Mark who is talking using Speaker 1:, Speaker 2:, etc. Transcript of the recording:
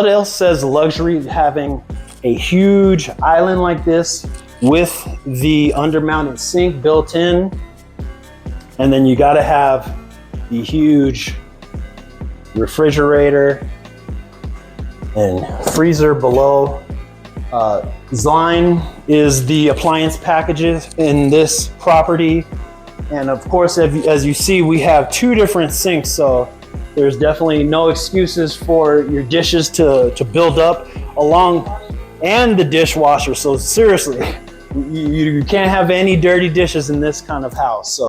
Speaker 1: What else says luxury? Having a huge island like this with the undermounted sink built in. And then you gotta have the huge refrigerator and freezer below. Zine is the appliance packages in this property. And of course, as you see, we have 2 different sinks, so there's definitely no excuses for your dishes to build up and the dishwasher. So seriously, you can't have any dirty dishes in this kind of house. So